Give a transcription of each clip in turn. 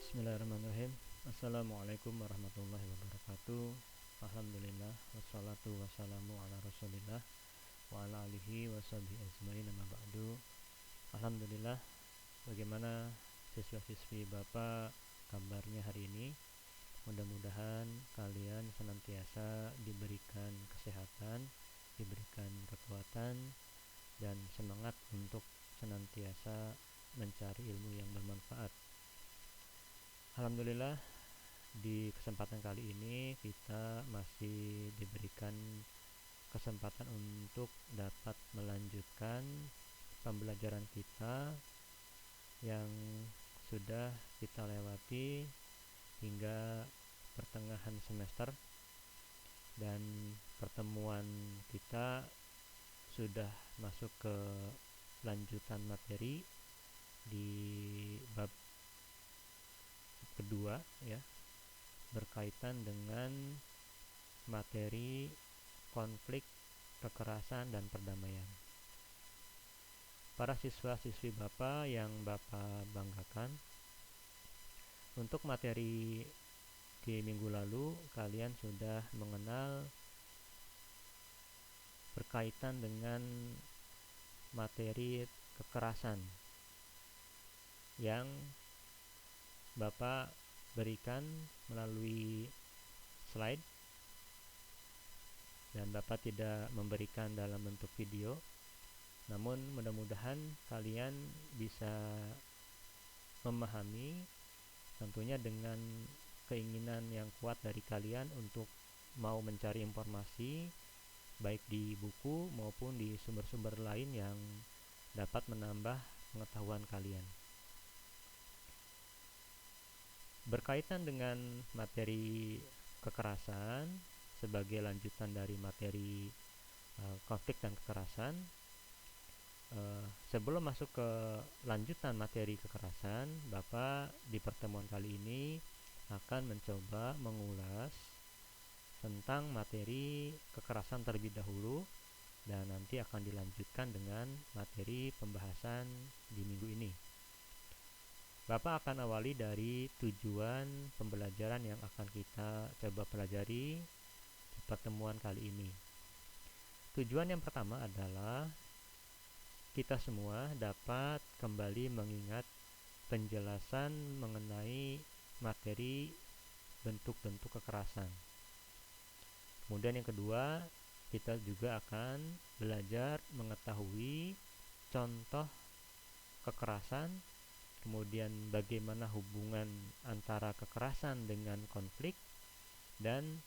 Bismillahirrahmanirrahim. Assalamualaikum warahmatullahi wabarakatuh. Alhamdulillah wassalatu wassalamu ala Rasulillah wa ala alihi washabihi ajmain, amma ba'du. Alhamdulillah, bagaimana siswa-siswi Bapak kabarnya hari ini? Mudah-mudahan kalian senantiasa diberikan kesehatan, diberikan kekuatan dan semangat untuk senantiasa mencari ilmu yang bermanfaat. Alhamdulillah, di kesempatan kali ini kita masih diberikan kesempatan untuk dapat melanjutkan pembelajaran kita yang sudah kita lewati hingga pertengahan semester, dan pertemuan kita sudah masuk ke lanjutan materi di bab kedua, ya, berkaitan dengan materi konflik, kekerasan, dan perdamaian. Para siswa-siswi Bapak yang Bapak banggakan, untuk materi di minggu lalu kalian sudah mengenal berkaitan dengan materi kekerasan yang Bapak berikan melalui slide, dan Bapak tidak memberikan dalam bentuk video. Namun mudah-mudahan kalian bisa memahami, tentunya dengan keinginan yang kuat dari kalian untuk mau mencari informasi baik di buku maupun di sumber-sumber lain yang dapat menambah pengetahuan kalian. Berkaitan dengan materi kekerasan sebagai lanjutan dari materi konflik dan kekerasan, sebelum masuk ke lanjutan materi kekerasan, Bapak di pertemuan kali ini akan mencoba mengulas tentang materi kekerasan terlebih dahulu, dan nanti akan dilanjutkan dengan materi pembahasan di minggu ini. Bapak akan awali dari tujuan pembelajaran yang akan kita coba pelajari di pertemuan kali ini. Tujuan yang pertama adalah kita semua dapat kembali mengingat penjelasan mengenai materi bentuk-bentuk kekerasan. Kemudian yang kedua, kita juga akan belajar mengetahui contoh kekerasan, kemudian bagaimana hubungan antara kekerasan dengan konflik, dan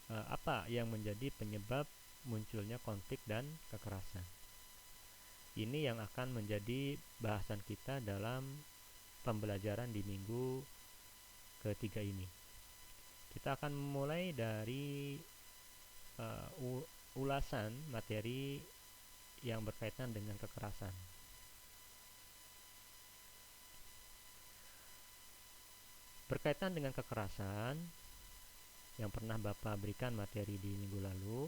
apa yang menjadi penyebab munculnya konflik dan kekerasan. Ini yang akan menjadi bahasan kita dalam pembelajaran di minggu ketiga ini. Kita akan memulai dari ulasan materi yang berkaitan dengan kekerasan. Berkaitan dengan kekerasan yang pernah Bapak berikan materi di minggu lalu,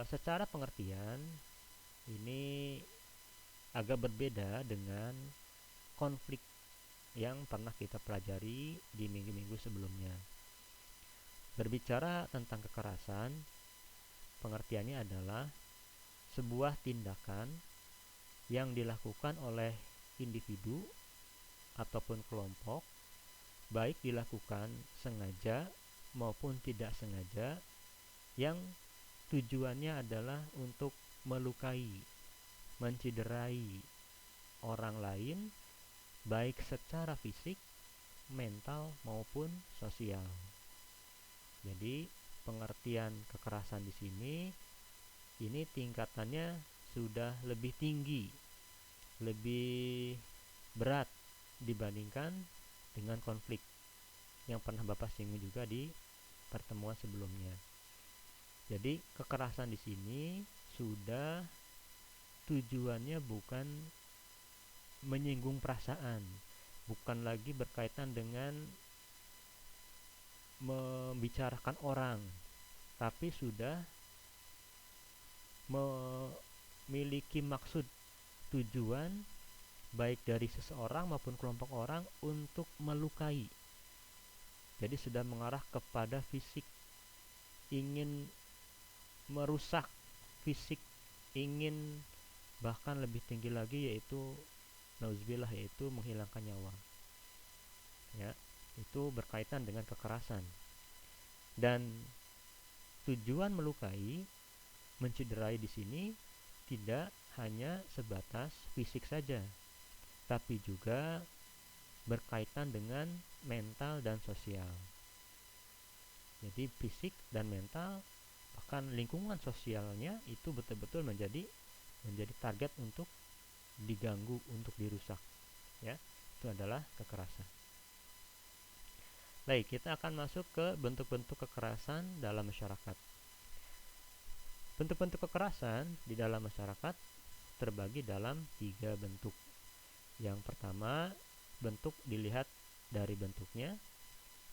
secara pengertian ini agak berbeda dengan konflik yang pernah kita pelajari di minggu-minggu sebelumnya. Berbicara tentang kekerasan, pengertiannya adalah sebuah tindakan yang dilakukan oleh individu ataupun kelompok, baik dilakukan sengaja maupun tidak sengaja, yang tujuannya adalah untuk melukai, menciderai orang lain, baik secara fisik, mental maupun sosial. Jadi pengertian kekerasan di sini ini tingkatannya sudah lebih tinggi, lebih berat dibandingkan dengan konflik yang pernah Bapak singgung juga di pertemuan sebelumnya. Jadi kekerasan di sini sudah tujuannya bukan menyinggung perasaan, bukan lagi berkaitan dengan membicarakan orang, tapi sudah memiliki maksud tujuan baik dari seseorang maupun kelompok orang untuk melukai. Jadi sudah mengarah kepada fisik, ingin merusak fisik, ingin bahkan lebih tinggi lagi yaitu nauzubillah, yaitu menghilangkan nyawa. Ya, itu berkaitan dengan kekerasan. Dan tujuan melukai, mencederai di sini tidak hanya sebatas fisik saja, tapi juga berkaitan dengan mental dan sosial. Jadi fisik dan mental, bahkan lingkungan sosialnya itu betul-betul menjadi target untuk diganggu, untuk dirusak. Ya, itu adalah kekerasan. Baik, kita akan masuk ke bentuk-bentuk kekerasan dalam masyarakat. Bentuk-bentuk kekerasan di dalam masyarakat terbagi dalam 3 bentuk. Yang pertama, bentuk dilihat dari bentuknya.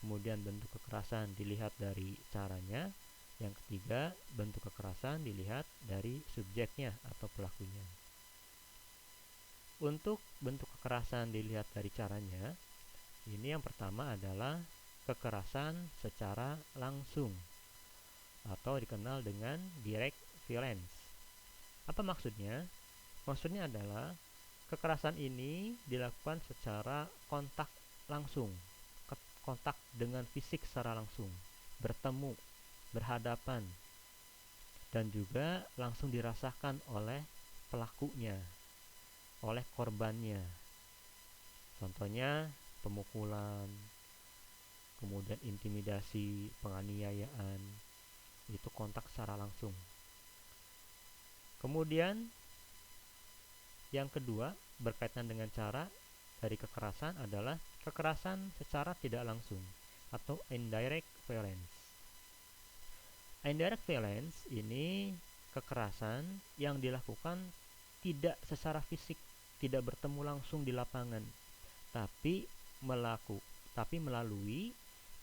Kemudian bentuk kekerasan dilihat dari caranya. Yang ketiga, bentuk kekerasan dilihat dari subjeknya atau pelakunya. Untuk bentuk kekerasan dilihat dari caranya, ini yang pertama adalah kekerasan secara langsung atau dikenal dengan direct violence. Apa maksudnya? Maksudnya adalah kekerasan ini dilakukan secara kontak langsung, kontak dengan fisik secara langsung, bertemu, berhadapan, dan juga langsung dirasakan oleh pelakunya, oleh korbannya. Contohnya pemukulan, kemudian intimidasi, penganiayaan, itu kontak secara langsung. Kemudian yang kedua berkaitan dengan cara dari kekerasan adalah kekerasan secara tidak langsung atau indirect violence. Indirect violence ini kekerasan yang dilakukan tidak secara fisik, tidak bertemu langsung di lapangan, tapi melalui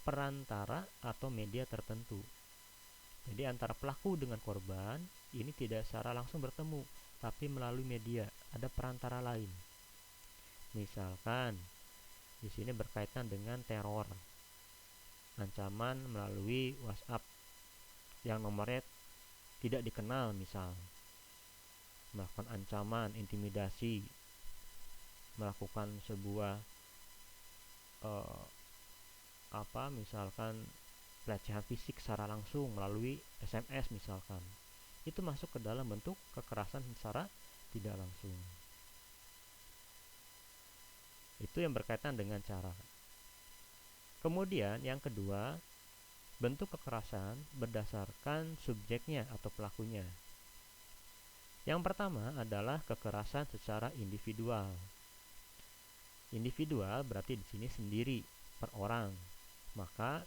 perantara atau media tertentu. Jadi antara pelaku dengan korban ini tidak secara langsung bertemu, tapi melalui media, ada perantara lain. Misalkan di sini berkaitan dengan teror, ancaman melalui WhatsApp yang nomornya tidak dikenal, misal melakukan ancaman, intimidasi, melakukan sebuah misalkan pelecehan fisik secara langsung melalui SMS misalkan, itu masuk ke dalam bentuk kekerasan secara tidak langsung. Itu yang berkaitan dengan cara. Kemudian yang kedua, bentuk kekerasan berdasarkan subjeknya atau pelakunya. Yang pertama adalah kekerasan secara individual. Individual berarti di sini sendiri, per orang. Maka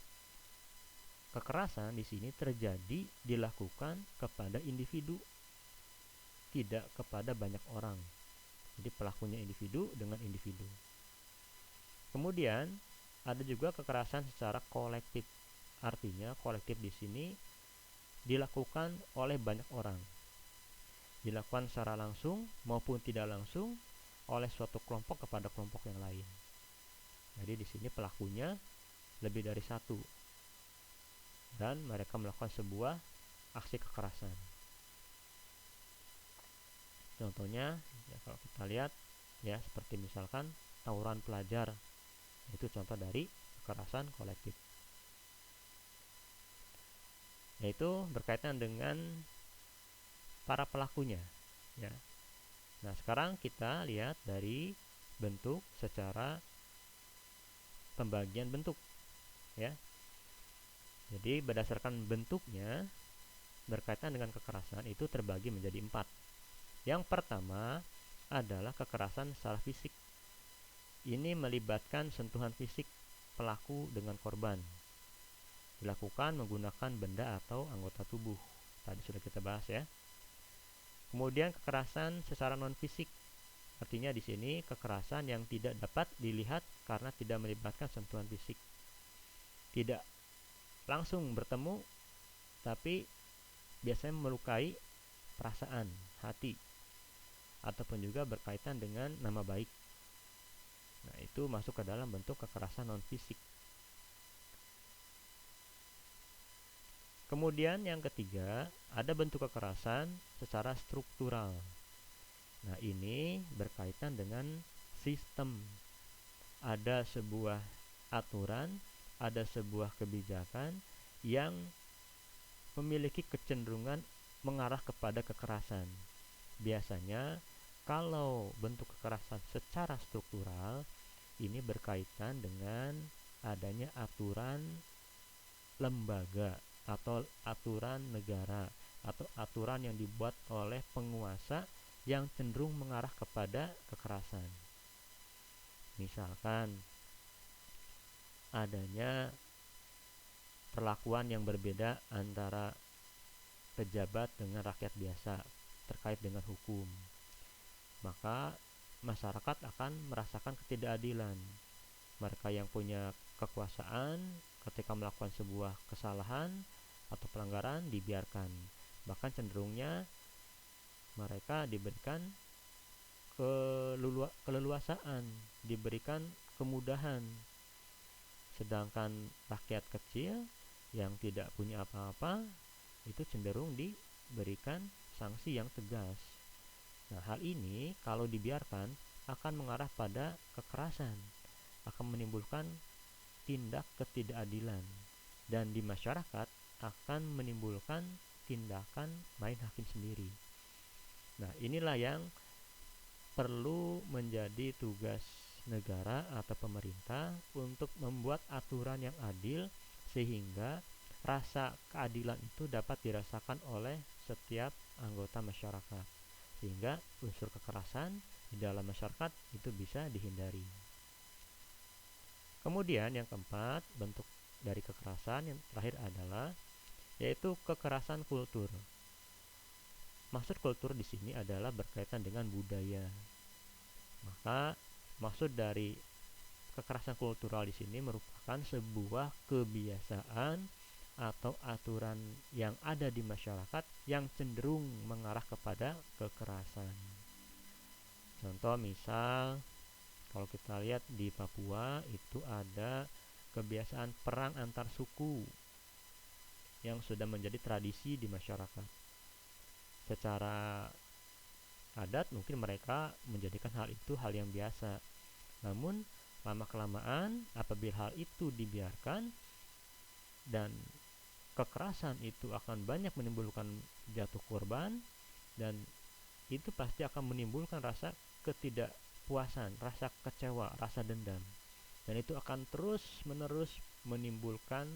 kekerasan di sini terjadi dilakukan kepada individu, tidak kepada banyak orang. Jadi pelakunya individu dengan individu. Kemudian ada juga kekerasan secara kolektif. Artinya kolektif di sini dilakukan oleh banyak orang. Dilakukan secara langsung maupun tidak langsung oleh suatu kelompok kepada kelompok yang lain. Jadi di sini pelakunya lebih dari satu, dan mereka melakukan sebuah aksi kekerasan. Contohnya ya, kalau kita lihat ya, seperti misalkan tawuran pelajar, itu contoh dari kekerasan kolektif, yaitu berkaitan dengan para pelakunya ya. Nah, sekarang kita lihat dari bentuk secara pembagian bentuk ya. Jadi berdasarkan bentuknya berkaitan dengan kekerasan itu terbagi menjadi 4. Yang pertama adalah kekerasan secara fisik. Ini melibatkan sentuhan fisik pelaku dengan korban. Dilakukan menggunakan benda atau anggota tubuh. Tadi sudah kita bahas ya. Kemudian kekerasan secara non fisik. Artinya di sini kekerasan yang tidak dapat dilihat karena tidak melibatkan sentuhan fisik. Tidak langsung bertemu, tapi biasanya melukai perasaan, hati, ataupun juga berkaitan dengan nama baik itu masuk ke dalam bentuk kekerasan non fisik. Kemudian yang ketiga, ada bentuk kekerasan secara struktural. Nah, ini berkaitan dengan sistem. Ada sebuah aturan, ada sebuah kebijakan yang memiliki kecenderungan mengarah kepada kekerasan. Biasanya, kalau bentuk kekerasan secara struktural, ini berkaitan dengan adanya aturan lembaga atau aturan negara atau aturan yang dibuat oleh penguasa yang cenderung mengarah kepada kekerasan. Misalkan adanya perlakuan yang berbeda antara pejabat dengan rakyat biasa terkait dengan hukum, maka masyarakat akan merasakan ketidakadilan. Mereka yang punya kekuasaan ketika melakukan sebuah kesalahan atau pelanggaran dibiarkan, bahkan cenderungnya mereka diberikan keleluasaan, diberikan kemudahan, sedangkan rakyat kecil yang tidak punya apa-apa itu cenderung diberikan sanksi yang tegas. Nah, hal ini kalau dibiarkan akan mengarah pada kekerasan, akan menimbulkan tindak ketidakadilan, dan di masyarakat akan menimbulkan tindakan main hakim sendiri. Nah, inilah yang perlu menjadi tugas negara atau pemerintah untuk membuat aturan yang adil sehingga rasa keadilan itu dapat dirasakan oleh setiap anggota masyarakat, sehingga unsur kekerasan di dalam masyarakat itu bisa dihindari. Kemudian yang keempat, bentuk dari kekerasan yang terakhir adalah yaitu kekerasan kultur. Maksud kultur di sini adalah berkaitan dengan budaya. Maka maksud dari kekerasan kultural di sini merupakan sebuah kebiasaan atau aturan yang ada di masyarakat yang cenderung mengarah kepada kekerasan. Contoh misal kalau kita lihat di Papua itu ada kebiasaan perang antar suku yang sudah menjadi tradisi di masyarakat. Secara adat mungkin mereka menjadikan hal itu hal yang biasa. Namun lama-kelamaan apabila hal itu dibiarkan dan kekerasan itu akan banyak menimbulkan jatuh korban, dan itu pasti akan menimbulkan rasa ketidakpuasan, rasa kecewa, rasa dendam. Dan itu akan terus-menerus menimbulkan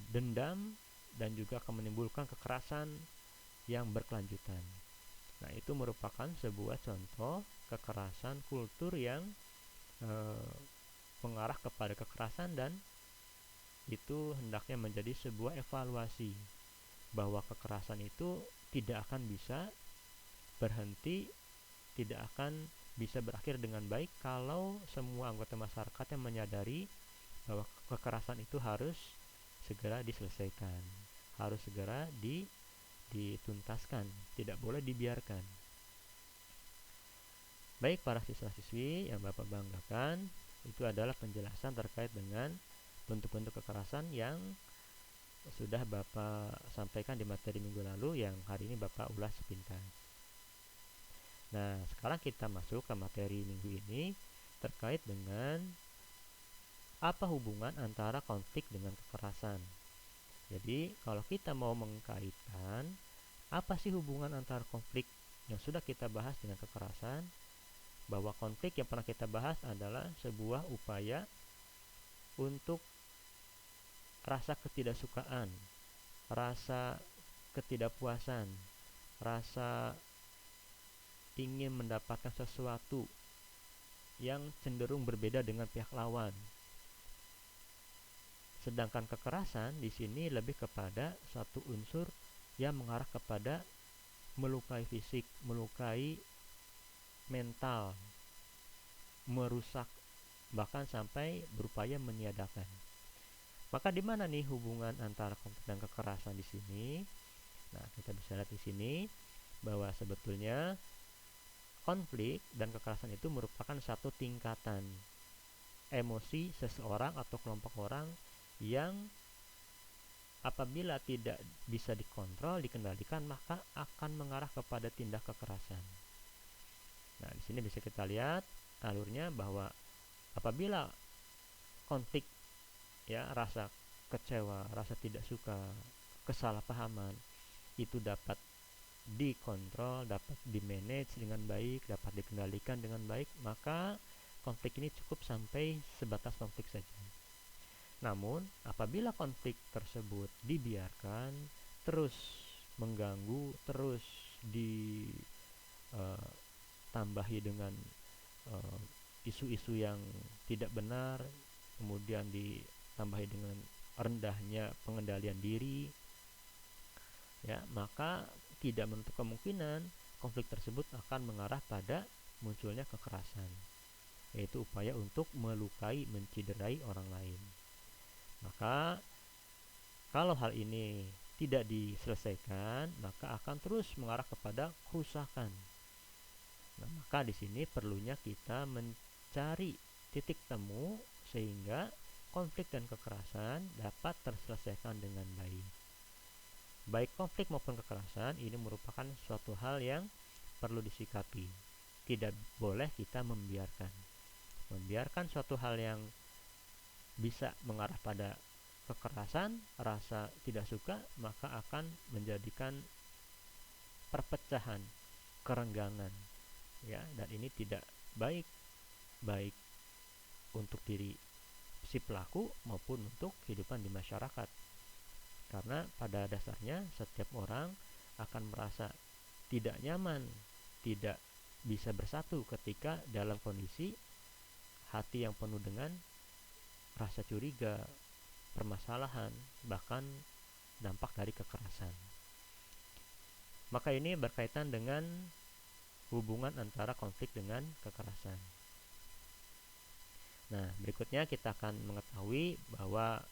dendam dan juga akan menimbulkan kekerasan yang berkelanjutan. Nah, itu merupakan sebuah contoh kekerasan kultur yang mengarah kepada kekerasan, dan itu hendaknya menjadi sebuah evaluasi bahwa kekerasan itu tidak akan bisa berhenti, tidak akan bisa berakhir dengan baik kalau semua anggota masyarakat yang menyadari bahwa kekerasan itu harus segera diselesaikan, harus segera dituntaskan, tidak boleh dibiarkan. Baik para siswa-siswi yang Bapak banggakan, itu adalah penjelasan terkait dengan bentuk-bentuk kekerasan yang sudah Bapak sampaikan di materi minggu lalu yang hari ini Bapak ulas sepintas. Nah, sekarang kita masuk ke materi minggu ini terkait dengan apa hubungan antara konflik dengan kekerasan. Jadi, kalau kita mau mengkaitkan apa sih hubungan antara konflik yang sudah kita bahas dengan kekerasan, bahwa konflik yang pernah kita bahas adalah sebuah upaya untuk rasa ketidaksukaan, rasa ketidakpuasan, rasa ingin mendapatkan sesuatu yang cenderung berbeda dengan pihak lawan. Sedangkan kekerasan di sini lebih kepada satu unsur yang mengarah kepada melukai fisik, melukai mental, merusak, bahkan sampai berupaya meniadakan. Maka di mana nih hubungan antara konflik dan kekerasan di sini? Nah, kita bisa lihat di sini bahwa sebetulnya konflik dan kekerasan itu merupakan satu tingkatan. emosi seseorang atau kelompok orang yang apabila tidak bisa dikontrol, dikendalikan, maka akan mengarah kepada tindak kekerasan. Nah, di sini bisa kita lihat alurnya bahwa apabila konflik, ya, rasa kecewa, rasa tidak suka, kesalahpahaman itu dapat dikontrol, dapat dimanage dengan baik, dapat dikendalikan dengan baik, maka konflik ini cukup sampai sebatas konflik saja. Namun, apabila konflik tersebut dibiarkan, terus mengganggu, terus ditambahi dengan isu-isu yang tidak benar, kemudian ditambahi dengan rendahnya pengendalian diri, ya, maka tidak menutup kemungkinan konflik tersebut akan mengarah pada munculnya kekerasan, yaitu upaya untuk melukai, menciderai orang lain. Maka kalau hal ini tidak diselesaikan, maka akan terus mengarah kepada kerusakan. Nah, maka di sini perlunya kita mencari titik temu sehingga konflik dan kekerasan dapat terselesaikan dengan baik. Baik konflik maupun kekerasan ini merupakan suatu hal yang perlu disikapi. Tidak boleh kita membiarkan suatu hal yang bisa mengarah pada kekerasan, rasa tidak suka, maka akan menjadikan perpecahan, kerenggangan, ya, dan ini tidak baik untuk diri si pelaku maupun untuk kehidupan di masyarakat. Karena pada dasarnya setiap orang akan merasa tidak nyaman, tidak bisa bersatu ketika dalam kondisi hati yang penuh dengan rasa curiga, permasalahan, bahkan dampak dari kekerasan. Maka ini berkaitan dengan hubungan antara konflik dengan kekerasan. Nah, berikutnya kita akan mengetahui bahwa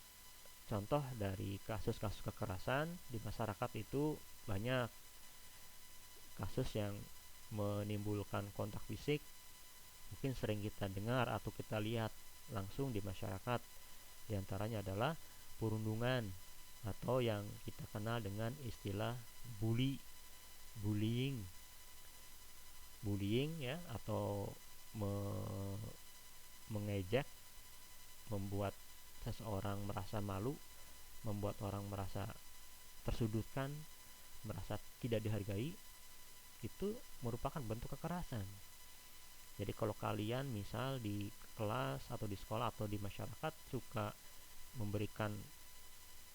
contoh dari kasus-kasus kekerasan di masyarakat itu banyak. Kasus yang menimbulkan kontak fisik mungkin sering kita dengar atau kita lihat langsung di masyarakat. Di antaranya adalah perundungan atau yang kita kenal dengan istilah bullying ya, atau mengejek, membuat seseorang merasa malu, membuat orang merasa tersudutkan, merasa tidak dihargai, itu merupakan bentuk kekerasan. Jadi kalau kalian misal di kelas atau di sekolah atau di masyarakat suka memberikan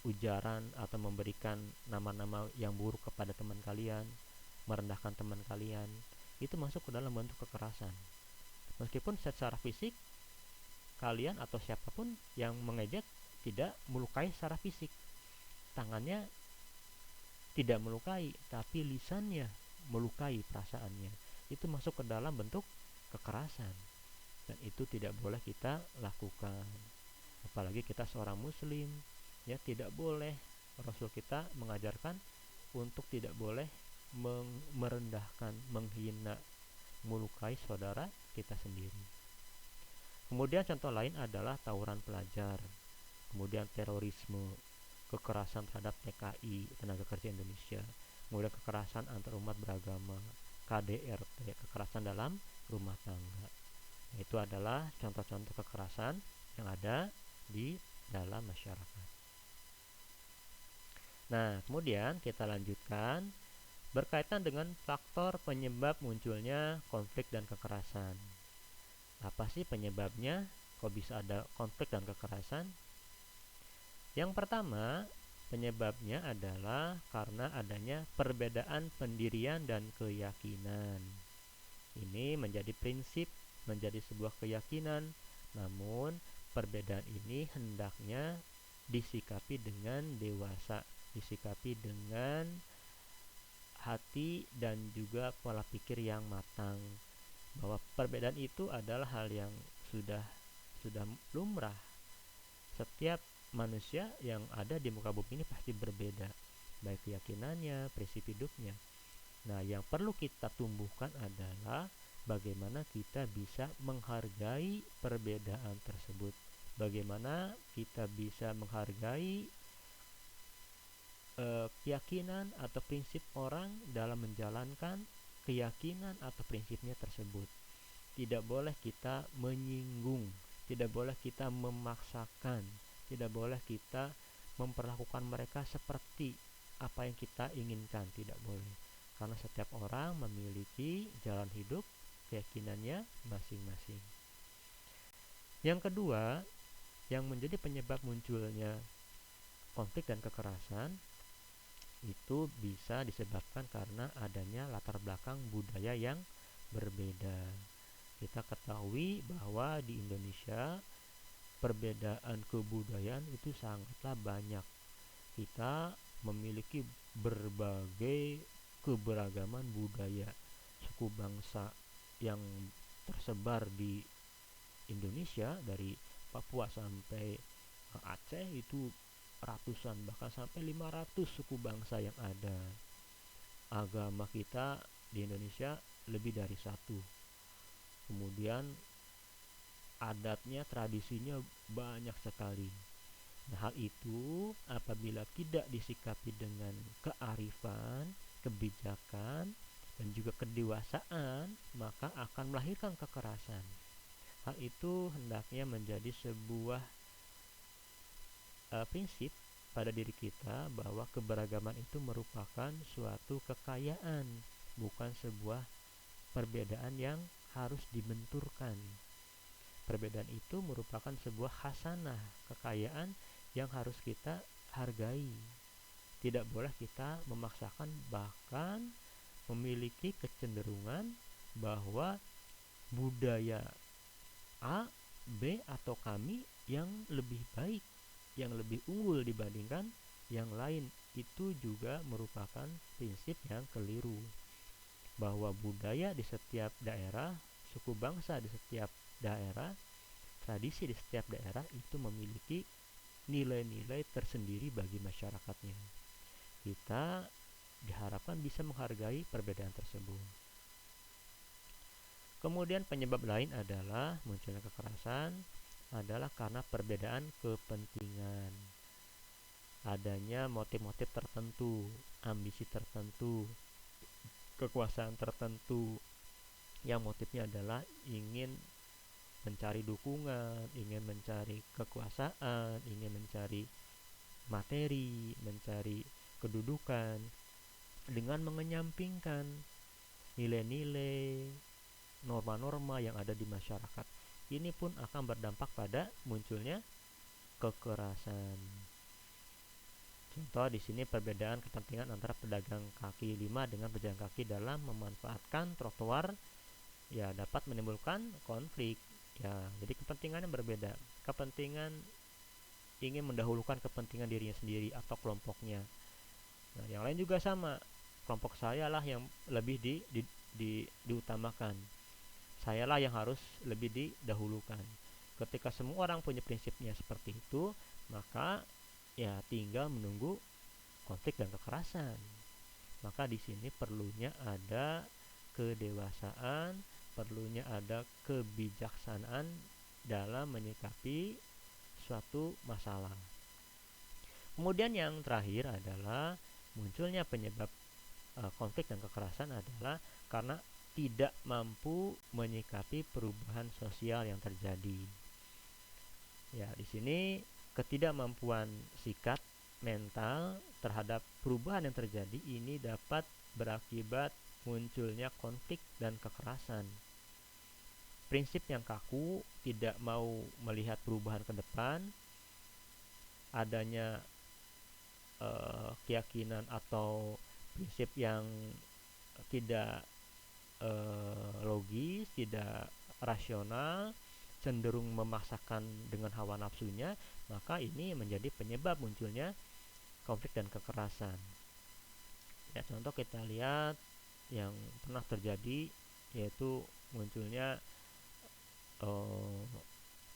ujaran atau memberikan nama-nama yang buruk kepada teman kalian, merendahkan teman kalian, itu masuk ke dalam bentuk kekerasan. Meskipun secara fisik kalian atau siapapun yang mengejek tidak melukai secara fisik, tangannya tidak melukai, tapi lisannya melukai perasaannya, itu masuk ke dalam bentuk kekerasan, dan itu tidak boleh kita lakukan. Apalagi kita seorang muslim, ya, tidak boleh. Rasul kita mengajarkan untuk tidak boleh merendahkan, menghina, melukai saudara kita sendiri. Kemudian contoh lain adalah tawuran pelajar, kemudian terorisme, kekerasan terhadap TKI, tenaga kerja Indonesia, kemudian kekerasan antar umat beragama, KDRT, kekerasan dalam rumah tangga. Itu adalah contoh-contoh kekerasan yang ada di dalam masyarakat. Nah, kemudian kita lanjutkan berkaitan dengan faktor penyebab munculnya konflik dan kekerasan. Apa sih penyebabnya? Kok bisa ada konflik dan kekerasan? Yang pertama, penyebabnya adalah karena adanya perbedaan pendirian dan keyakinan. Ini menjadi prinsip, menjadi sebuah keyakinan, namun perbedaan ini hendaknya disikapi dengan dewasa, disikapi dengan hati dan juga pola pikir yang matang, bahwa perbedaan itu adalah hal yang sudah lumrah. Setiap manusia yang ada di muka bumi ini pasti berbeda, baik keyakinannya, prinsip hidupnya. Nah, yang perlu kita tumbuhkan adalah bagaimana kita bisa menghargai perbedaan tersebut, bagaimana kita bisa menghargai keyakinan atau prinsip orang dalam menjalankan keyakinan atau prinsipnya tersebut. Tidak boleh kita menyinggung, tidak boleh kita memaksakan, tidak boleh kita memperlakukan mereka seperti apa yang kita inginkan, tidak boleh. Karena setiap orang memiliki jalan hidup, keyakinannya masing-masing. Yang kedua, yang menjadi penyebab munculnya konflik dan kekerasan itu bisa disebabkan karena adanya latar belakang budaya yang berbeda. Kita ketahui bahwa di Indonesia perbedaan kebudayaan itu sangatlah banyak. Kita memiliki berbagai keberagaman budaya, suku bangsa yang tersebar di Indonesia, dari Papua sampai Aceh itu ratusan, bahkan sampai 500 suku bangsa yang ada. Agama kita di Indonesia lebih dari satu. Kemudian adatnya, tradisinya banyak sekali. Nah, hal itu apabila tidak disikapi dengan kearifan, kebijakan, dan juga kedewasaan, maka akan melahirkan kekerasan. Hal itu hendaknya menjadi sebuah prinsip pada diri kita bahwa keberagaman itu merupakan suatu kekayaan, bukan sebuah perbedaan yang harus dibenturkan. Perbedaan itu merupakan sebuah hasanah, kekayaan yang harus kita hargai. Tidak boleh kita memaksakan, bahkan memiliki kecenderungan bahwa budaya A, B, atau kami yang lebih baik, yang lebih unggul dibandingkan yang lain. Itu juga merupakan prinsip yang keliru, bahwa budaya di setiap daerah, suku bangsa di setiap daerah, tradisi di setiap daerah itu memiliki nilai-nilai tersendiri bagi masyarakatnya. Kita diharapkan bisa menghargai perbedaan tersebut. Kemudian penyebab lain adalah munculnya kekerasan adalah karena perbedaan kepentingan. Adanya motif-motif tertentu, ambisi tertentu, kekuasaan tertentu yang motifnya adalah ingin mencari dukungan, ingin mencari kekuasaan, ingin mencari materi, mencari kedudukan, dengan mengenyampingkan nilai-nilai, norma-norma yang ada di masyarakat. Ini pun akan berdampak pada munculnya kekerasan. Contoh di sini perbedaan kepentingan antara pedagang kaki lima dengan pejalan kaki dalam memanfaatkan trotoar, ya dapat menimbulkan konflik. Ya, jadi kepentingannya berbeda. Kepentingan ingin mendahulukan kepentingan dirinya sendiri atau kelompoknya. Nah, yang lain juga sama. Kelompok saya lah yang lebih diutamakan. Sayalah yang harus lebih didahulukan. Ketika semua orang punya prinsipnya seperti itu, maka ya tinggal menunggu konflik dan kekerasan. Maka di sini perlunya ada kedewasaan, perlunya ada kebijaksanaan dalam menyikapi suatu masalah. Kemudian yang terakhir adalah munculnya penyebab konflik dan kekerasan adalah karena tidak mampu menyikapi perubahan sosial yang terjadi. Ya, di sini ketidakmampuan sikap mental terhadap perubahan yang terjadi ini dapat berakibat munculnya konflik dan kekerasan. Prinsip yang kaku, tidak mau melihat perubahan ke depan, adanya keyakinan atau prinsip yang tidak logis, tidak rasional, cenderung memaksakan dengan hawa nafsunya, maka ini menjadi penyebab munculnya konflik dan kekerasan. Ya, contoh kita lihat yang pernah terjadi, yaitu munculnya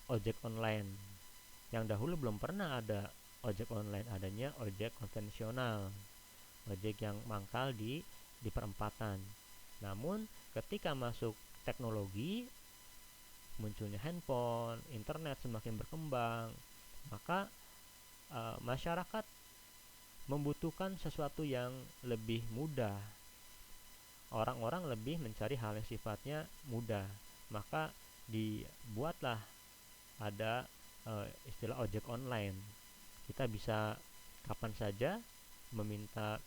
ojek online. Yang dahulu belum pernah ada ojek online, adanya ojek konvensional, ojek yang mangkal di perempatan. Namun ketika masuk teknologi, munculnya handphone, internet semakin berkembang, maka masyarakat membutuhkan sesuatu yang lebih mudah. Orang-orang lebih mencari hal yang sifatnya mudah, maka dibuatlah ada istilah ojek online. Kita bisa kapan saja meminta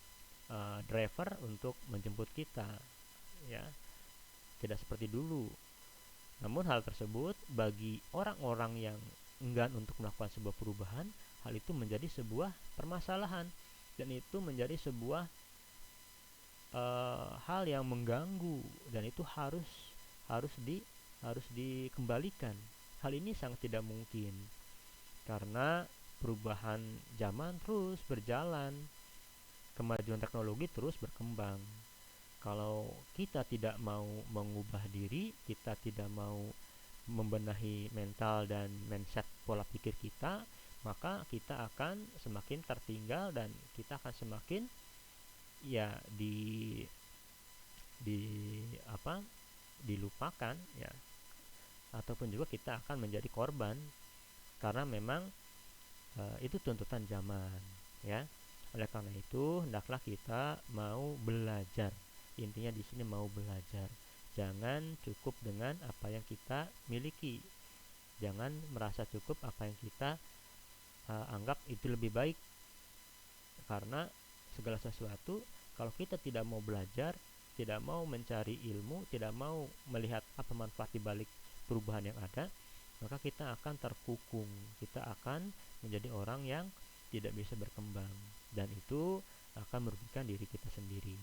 driver untuk menjemput kita, ya, tidak seperti dulu. Namun hal tersebut bagi orang-orang yang enggan untuk melakukan sebuah perubahan, hal itu menjadi sebuah permasalahan, dan itu menjadi sebuah hal yang mengganggu, dan itu harus dikembalikan. Hal ini sangat tidak mungkin karena perubahan zaman terus berjalan, kemajuan teknologi terus berkembang. Kalau kita tidak mau mengubah diri, kita tidak mau membenahi mental dan mindset pola pikir kita, maka kita akan semakin tertinggal dan kita akan semakin ya di apa dilupakan, ya, ataupun juga kita akan menjadi korban karena memang itu tuntutan zaman, ya. Oleh karena itu hendaklah kita mau belajar. Intinya di sini mau belajar. Jangan cukup dengan apa yang kita miliki. Jangan merasa cukup apa yang kita anggap itu lebih baik. Karena segala sesuatu, kalau kita tidak mau belajar, tidak mau mencari ilmu, tidak mau melihat apa manfaat di balik perubahan yang ada, maka kita akan terkukung. Kita akan menjadi orang yang tidak bisa berkembang, dan itu akan merugikan diri kita sendiri.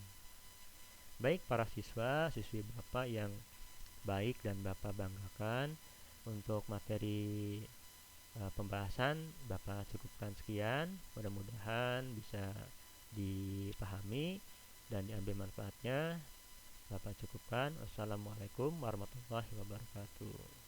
Baik para siswa, siswi Bapak yang baik dan Bapak banggakan, untuk materi pembahasan Bapak cukupkan sekian. Mudah-mudahan bisa dipahami dan diambil manfaatnya. Bapak cukupkan. Wassalamualaikum warahmatullahi wabarakatuh.